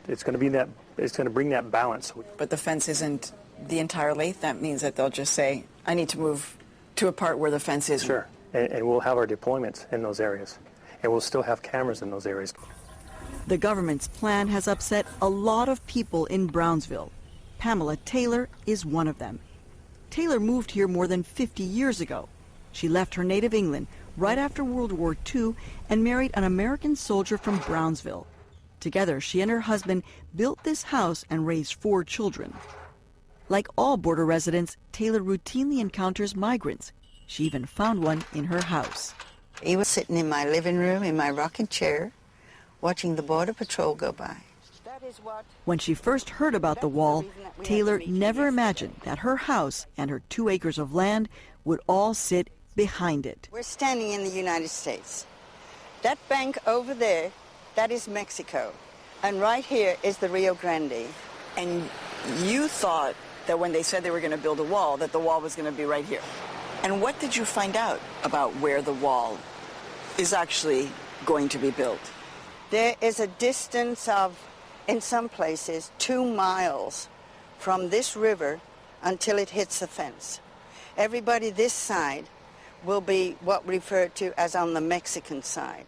it's going to bring that balance. But the fence isn't the entire length. That means that they'll just say, I need to move to a part where the fence isn't. Sure, and we'll have our deployments in those areas, and we'll still have cameras in those areas. The government's plan has upset a lot of people in Brownsville. Pamela Taylor is one of them. Taylor moved here more than 50 years ago. She left her native England right after World War II and married an American soldier from Brownsville. Together, she and her husband built this house and raised 4 children. Like all border residents, Taylor routinely encounters migrants. She even found one in her house. He was sitting in my living room in my rocking chair, watching the Border Patrol go by. When she first heard about the wall, Taylor never imagined that her house and her 2 acres of land would all sit behind it. We're standing in the United States. That bank over there, that is Mexico. And right here is the Rio Grande. And you thought that when they said they were going to build a wall, that the wall was going to be right here. And what did you find out about where the wall is actually going to be built? There is a distance of, in some places, 2 miles from this river until it hits the fence. Everybody this side will be what we refer to as on the Mexican side.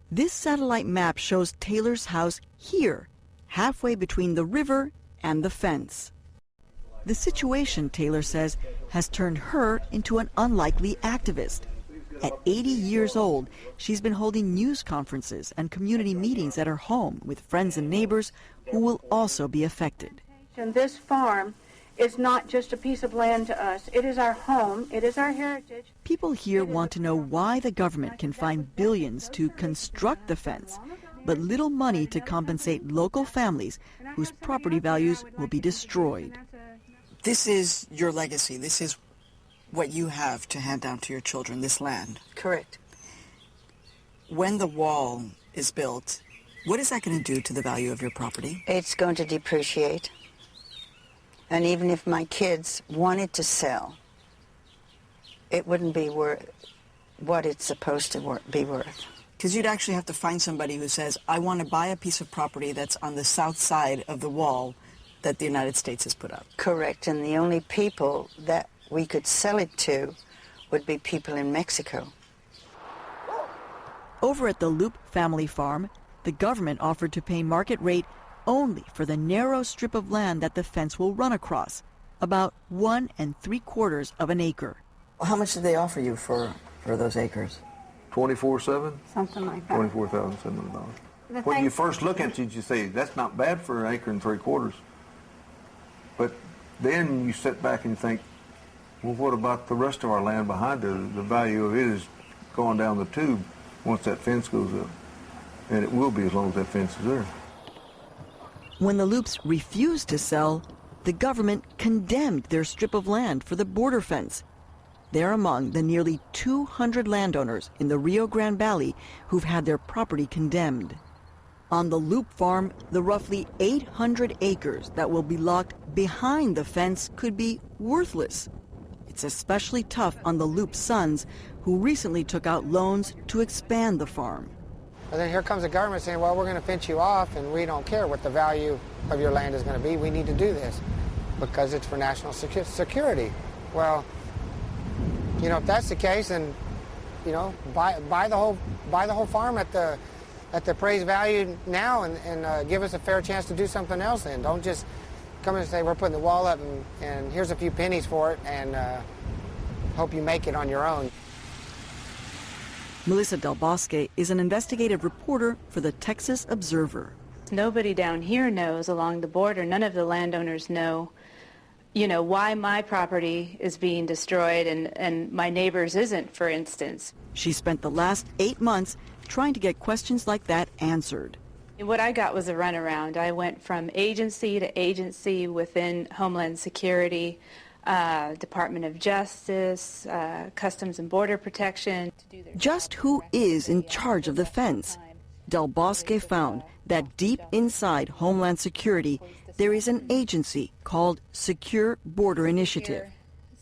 This satellite map shows Taylor's house here, halfway between the river and the fence. The situation, Taylor says, has turned her into an unlikely activist. At 80 years old, she's been holding news conferences and community meetings at her home with friends and neighbors who will also be affected. And this farm is not just a piece of land to us. It is our home. It is our heritage. People here want to know why the government can find billions to construct the fence, but little money to compensate local families whose property values will be destroyed. This is your legacy. This is what you have to hand down to your children, this land. Correct. When the wall is built, what is that going to do to the value of your property? It's going to depreciate. And even if my kids wanted to sell, it wouldn't be worth what it's supposed to be worth. Because you'd actually have to find somebody who says, I want to buy a piece of property that's on the south side of the wall that the United States has put up. Correct, and the only people that we could sell it to would be people in Mexico. Over at the Loop family farm, the government offered to pay market rate only for the narrow strip of land that the fence will run across, about 1 3/4 of an acre. Well, how much did they offer you for those acres? 24/7? Something like that. $24,700. When you first look at it, you say, that's not bad for 1 3/4 acres. But then you sit back and think, well, what about the rest of our land behind it? The value of it is going down the tube once that fence goes up. And it will be as long as that fence is there. When the Loops refused to sell, the government condemned their strip of land for the border fence. They're among the nearly 200 landowners in the Rio Grande Valley who've had their property condemned. On the Loop farm, the roughly 800 acres that will be locked behind the fence could be worthless. It's especially tough on the Loop sons, who recently took out loans to expand the farm. And then here comes the government saying, well, we're going to fence you off, and we don't care what the value of your land is going to be. We need to do this because it's for national security. Well, you know, if that's the case, then, you know, buy the whole farm at the appraised value now, and give us a fair chance to do something else. Then don't just come in and say we're putting the wall up and here's a few pennies for it, and hope you make it on your own. Melissa Del Bosque is an investigative reporter for the Texas Observer. Nobody down here knows along the border, none of the landowners know, you know, why my property is being destroyed and my neighbor's isn't, for instance. She spent the last 8 months trying to get questions like that answered. And what I got was a runaround. I went from agency to agency within Homeland Security, Department of Justice, Customs and Border Protection. Just who is in charge of the fence? Del Bosque found that deep inside Homeland Security, there is an agency called Secure Border Initiative.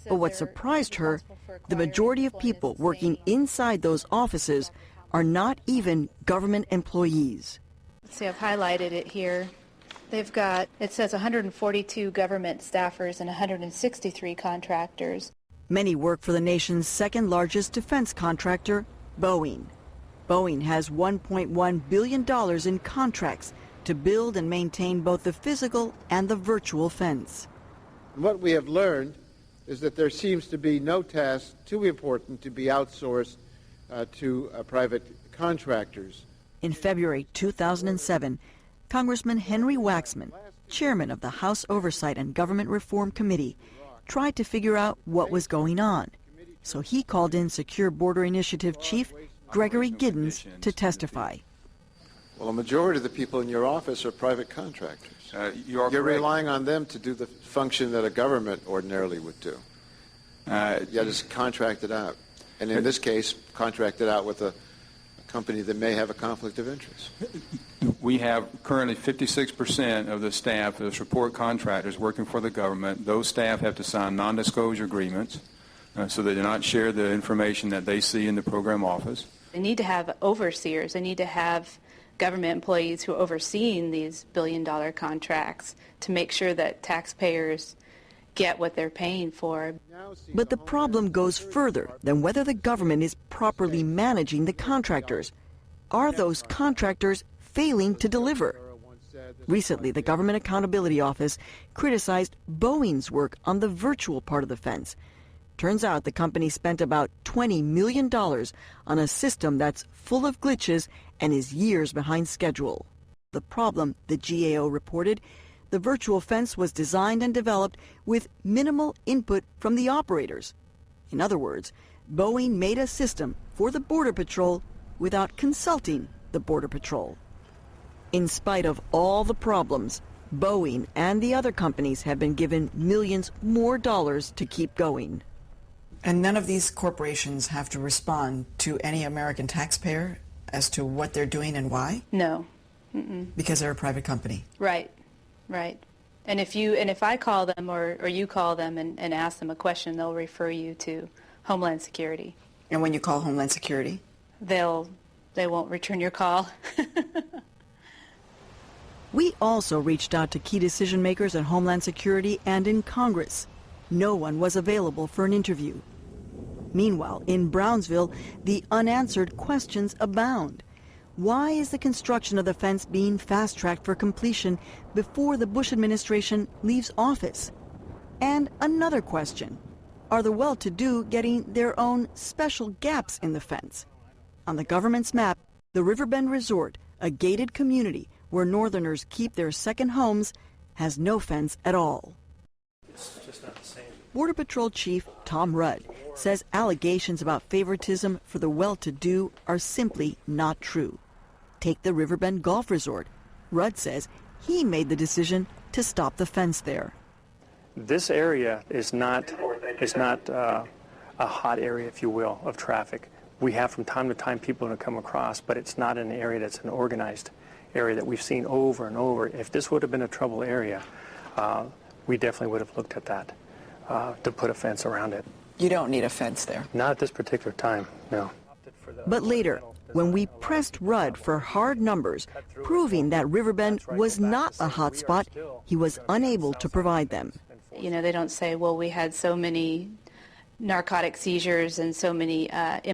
But what surprised her, the majority of people working inside those offices are not even government employees. See, I've highlighted it here. They've got, it says 142 government staffers and 163 contractors. Many work for the nation's second largest defense contractor, Boeing. Boeing has $1.1 billion in contracts to build and maintain both the physical and the virtual fence. What we have learned is that there seems to be no task too important to be outsourced to private contractors. In February 2007, Congressman Henry Waxman, chairman of the House Oversight and Government Reform Committee, tried to figure out what was going on. So he called in Secure Border Initiative Chief Gregory Giddens to testify. Well, a majority of the people in your office are private contractors. You're relying on them to do the function that a government ordinarily would do. You just contract it out. And in this case, contract it out with a company that may have a conflict of interest. We have currently 56% of the staff as support contractors working for the government. Those staff have to sign non-disclosure agreements so they do not share the information that they see in the program office. They need to have overseers. They need to have government employees who are overseeing these billion-dollar contracts to make sure that taxpayers get what they're paying for. But the problem goes further than whether the government is properly managing the contractors. Are those contractors failing to deliver? Recently, the Government Accountability Office criticized Boeing's work on the virtual part of the fence. Turns out the company spent about $20 million on a system that's full of glitches and is years behind schedule. The problem, the GAO reported, the virtual fence was designed and developed with minimal input from the operators. In other words, Boeing made a system for the Border Patrol without consulting the Border Patrol. In spite of all the problems, Boeing and the other companies have been given millions more dollars to keep going. And none of these corporations have to respond to any American taxpayer as to what they're doing and why? No. Because they're a private company. Right. Right. And if I call them or you call them and ask them a question, they'll refer you to Homeland Security. And when you call Homeland Security? They won't return your call. We also reached out to key decision makers at Homeland Security and in Congress. No one was available for an interview. Meanwhile, in Brownsville, the unanswered questions abound. Why is the construction of the fence being fast-tracked for completion before the Bush administration leaves office? And another question, are the well-to-do getting their own special gaps in the fence? On the government's map, the Riverbend Resort, a gated community where Northerners keep their second homes, has no fence at all. It's just not the same. Border Patrol Chief Tom Rudd says allegations about favoritism for the well-to-do are simply not true. Take the Riverbend Golf Resort. Rudd says he made the decision to stop the fence there. This area is not a hot area, if you will, of traffic. We have from time to time people to come across, but it's not an area that's an organized area that we've seen over and over. If this would have been a trouble area, we definitely would have looked at that to put a fence around it. You don't need a fence there. Not at this particular time, no. But later, when we pressed Rudd for hard numbers proving that Riverbend was not a hot spot, he was unable to provide them. You know, they don't say, well, we had so many narcotic seizures and so many